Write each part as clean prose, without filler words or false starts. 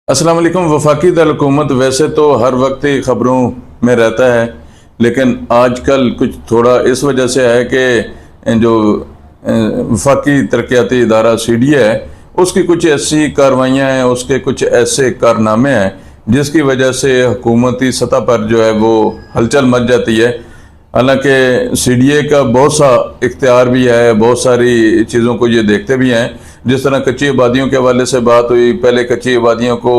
السلام علیکم۔ وفاقی دارالحکومت ویسے تو ہر وقت ہی خبروں میں رہتا ہے، لیکن آج کل کچھ تھوڑا اس وجہ سے ہے کہ جو وفاقی ترقیاتی ادارہ سی ڈی اے ہے اس کی کچھ ایسی کارروائیاں ہیں، اس کے کچھ ایسے کارنامے ہیں جس کی وجہ سے حکومتی سطح پر جو ہے وہ ہلچل مچ جاتی ہے۔ حالانکہ سی ڈی اے کا بہت سا اختیار بھی ہے، بہت ساری چیزوں کو یہ دیکھتے بھی ہیں۔ جس طرح کچی آبادیوں کے حوالے سے بات ہوئی، پہلے کچی آبادیوں کو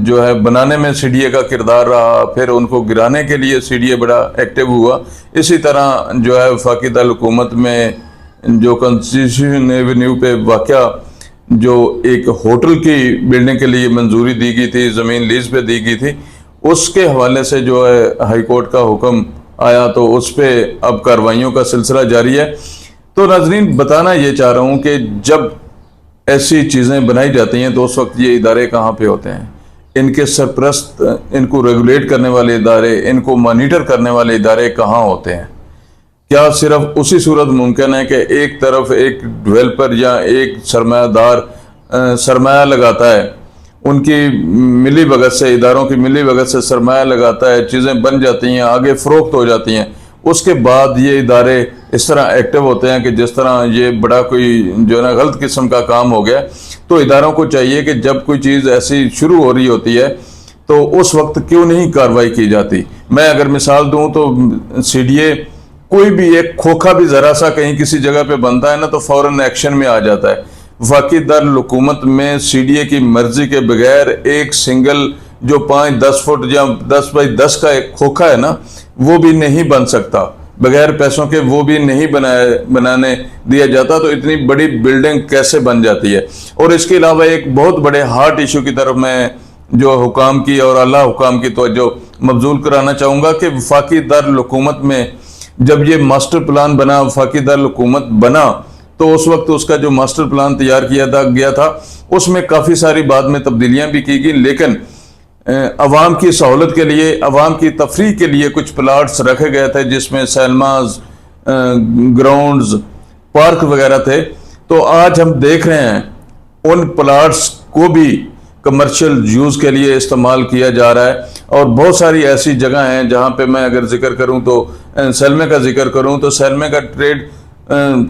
جو ہے بنانے میں سی ڈی اے کا کردار رہا، پھر ان کو گرانے کے لیے سی ڈی اے بڑا ایکٹیو ہوا۔ اسی طرح جو ہے وفاقی دارالحکومت میں جو کنسٹیٹیوشن ایونیو پہ واقع جو ایک ہوٹل کی بلڈنگ کے لیے منظوری دی گئی تھی، زمین لیز پہ دی گئی تھی، اس کے حوالے سے جو ہے ہائی کورٹ کا حکم آیا تو اس پہ اب کارروائیوں کا سلسلہ جاری ہے۔ تو ناظرین، بتانا یہ چاہ رہا ہوں کہ جب ایسی چیزیں بنائی جاتی ہیں تو اس وقت یہ ادارے کہاں پہ ہوتے ہیں؟ ان کے سرپرست، ان کو ریگولیٹ کرنے والے ادارے، ان کو مانیٹر کرنے والے ادارے کہاں ہوتے ہیں؟ کیا صرف اسی صورت ممکن ہے کہ ایک طرف ایک ڈیولپر یا ایک سرمایہ دار سرمایہ لگاتا ہے، ان کی ملی بھگت سے، اداروں کی ملی بھگت سے سرمایہ لگاتا ہے، چیزیں بن جاتی ہیں، آگے فروخت ہو جاتی ہیں، اس کے بعد یہ ادارے اس طرح ایکٹیو ہوتے ہیں کہ جس طرح یہ بڑا کوئی جو ہے نا غلط قسم کا کام ہو گیا؟ تو اداروں کو چاہیے کہ جب کوئی چیز ایسی شروع ہو رہی ہوتی ہے تو اس وقت کیوں نہیں کارروائی کی جاتی؟ میں اگر مثال دوں تو سی ڈی اے کوئی بھی ایک کھوکھا بھی ذرا سا کہیں کسی جگہ پہ بنتا ہے نا تو فوراً ایکشن میں آ جاتا ہے۔ وفاقی دارالحکومت میں سی ڈی اے کی مرضی کے بغیر ایک سنگل جو 5-10 فٹ یا 10x10 کا ایک کھوکھا ہے نا، وہ بھی نہیں بن سکتا، بغیر پیسوں کے وہ بھی نہیں بنانے دیا جاتا۔ تو اتنی بڑی بلڈنگ کیسے بن جاتی ہے؟ اور اس کے علاوہ ایک بہت بڑے ہارٹ ایشو کی طرف میں جو حکام کی اور اعلیٰ حکام کی توجہ مبذول کرانا چاہوں گا کہ وفاقی دارالحکومت میں جب یہ ماسٹر پلان بنا، وفاقی دارالحکومت بنا، تو اس وقت اس کا جو ماسٹر پلان تیار کیا گیا تھا اس میں کافی ساری بعد میں تبدیلیاں بھی کی گئی، لیکن عوام کی سہولت کے لیے، عوام کی تفریح کے لیے کچھ پلاٹس رکھے گئے تھے جس میں سینماز، گراؤنڈز، پارک وغیرہ تھے۔ تو آج ہم دیکھ رہے ہیں ان پلاٹس کو بھی کمرشل یوز کے لیے استعمال کیا جا رہا ہے، اور بہت ساری ایسی جگہ ہیں جہاں پہ میں اگر ذکر کروں تو سلمے کا ذکر کروں تو سلمے کا ٹریڈ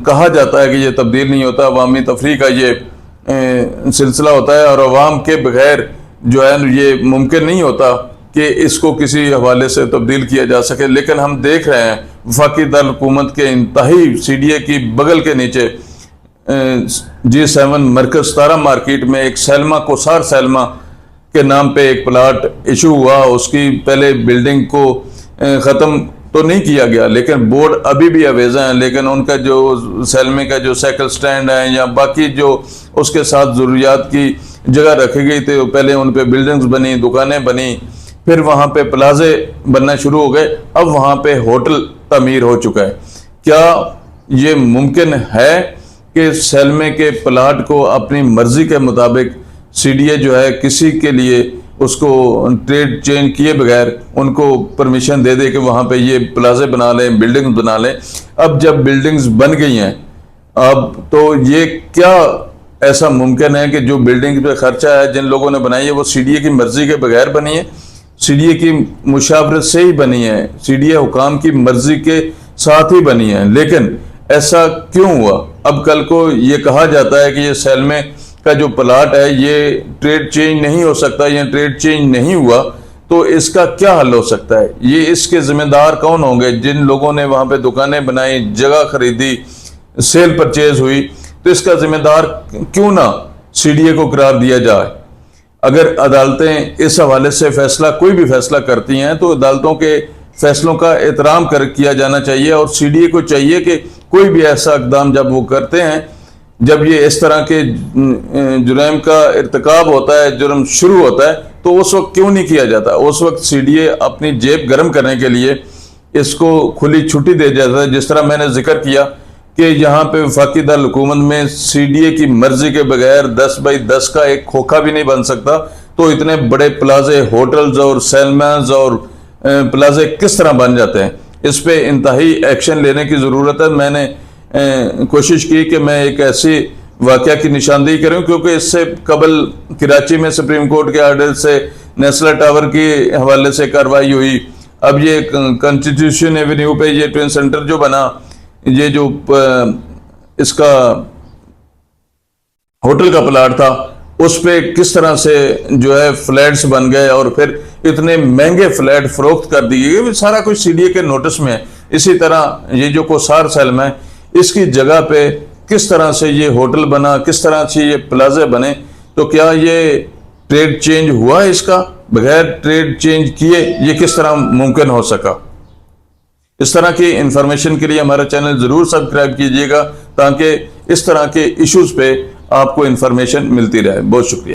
کہا جاتا ہے کہ یہ تبدیل نہیں ہوتا، عوامی تفریح کا یہ سلسلہ ہوتا ہے، اور عوام کے بغیر جو ہے یہ ممکن نہیں ہوتا کہ اس کو کسی حوالے سے تبدیل کیا جا سکے۔ لیکن ہم دیکھ رہے ہیں وفاقی دارالحکومت کے انتہائی سی ڈی اے کی بغل کے نیچے G7 مرکز 17 مارکیٹ میں ایک سیلما کوسار سیلما کے نام پہ ایک پلاٹ ایشو ہوا۔ اس کی پہلے بلڈنگ کو ختم تو نہیں کیا گیا، لیکن بورڈ ابھی بھی اویزہ ہیں، لیکن ان کا جو سیلمے کا جو سائیکل سٹینڈ ہے یا باقی جو اس کے ساتھ ضروریات کی جگہ رکھی گئی تھی، پہلے ان پہ بلڈنگز بنی، دکانیں بنی، پھر وہاں پہ پلازے بننا شروع ہو گئے، اب وہاں پہ ہوٹل تعمیر ہو چکا ہے۔ کیا یہ ممکن ہے کہ سیلمے کے پلاٹ کو اپنی مرضی کے مطابق سی ڈی اے جو ہے کسی کے لیے اس کو ٹریڈ چینج کیے بغیر ان کو پرمیشن دے دے کہ وہاں پہ یہ پلازے بنا لیں، بلڈنگز بنا لیں؟ اب جب بلڈنگز بن گئی ہیں، اب تو یہ کیا ایسا ممکن ہے کہ جو بلڈنگ پہ خرچہ ہے جن لوگوں نے بنائی ہے وہ سی ڈی اے کی مرضی کے بغیر بنی ہے، سی ڈی اے کی مشاورت سے ہی بنی ہے، سی ڈی اے حکام کی مرضی کے ساتھ ہی بنی ہے؟ لیکن ایسا کیوں ہوا؟ اب کل کو یہ کہا جاتا ہے کہ یہ سیلمے کا جو پلاٹ ہے یہ ٹریڈ چینج نہیں ہو سکتا یا ٹریڈ چینج نہیں ہوا، تو اس کا کیا حل ہو سکتا ہے؟ یہ اس کے ذمہ دار کون ہوں گے؟ جن لوگوں نے وہاں پہ دکانیں بنائی، جگہ خریدی، سیل پرچیز ہوئی، تو اس کا ذمہ دار کیوں نہ سی ڈی اے کو قرار دیا جائے؟ اگر عدالتیں اس حوالے سے کوئی بھی فیصلہ کرتی ہیں تو عدالتوں کے فیصلوں کا احترام کیا جانا چاہیے، اور سی ڈی اے کو چاہیے کہ کوئی بھی ایسا اقدام جب وہ کرتے ہیں، جب یہ اس طرح کے جرائم کا ارتکاب ہوتا ہے، جرم شروع ہوتا ہے، تو اس وقت کیوں نہیں کیا جاتا؟ اس وقت سی ڈی اے اپنی جیب گرم کرنے کے لیے اس کو کھلی چھٹی دے جاتا ہے۔ جس طرح میں نے ذکر کیا کہ یہاں پہ وفاقی دارالحکومت میں سی ڈی اے کی مرضی کے بغیر 10x10 کا ایک کھوکھا بھی نہیں بن سکتا، تو اتنے بڑے پلازے، ہوٹلز اور سیلماز اور پلازے کس طرح بن جاتے ہیں؟ اس پہ انتہائی ایکشن لینے کی ضرورت ہے۔ میں نے کوشش کی کہ میں ایک ایسی واقعہ کی نشاندہی کریں کیونکہ اس سے قبل کراچی میں سپریم کورٹ کے آرڈر سے نیسلا ٹاور کے حوالے سے کارروائی ہوئی. اب یہ کانسٹیٹیوشن ایونیو پہ یہ ٹوین سینٹر جو بنا, یہ جو اس کا ہوٹل کا پلاٹ تھا اس پہ کس طرح سے جو ہے فلیٹس بن گئے اور پھر اتنے مہنگے فلیٹ فروخت کر دیے گئے, سارا کچھ سی ڈی اے کے نوٹس میں ہے. اسی طرح یہ جو کوثار سیلم ہے اس کی جگہ پہ کس طرح سے یہ ہوٹل بنا, کس طرح سے یہ پلازے بنے, تو کیا یہ ٹریڈ چینج ہوا ہے اس کا؟ بغیر ٹریڈ چینج کیے یہ کس طرح ممکن ہو سکا؟ اس طرح کی انفارمیشن کے لیے ہمارا چینل ضرور سبسکرائب کیجئے گا تاکہ اس طرح کے ایشوز پہ آپ کو انفارمیشن ملتی رہے. بہت شکریہ.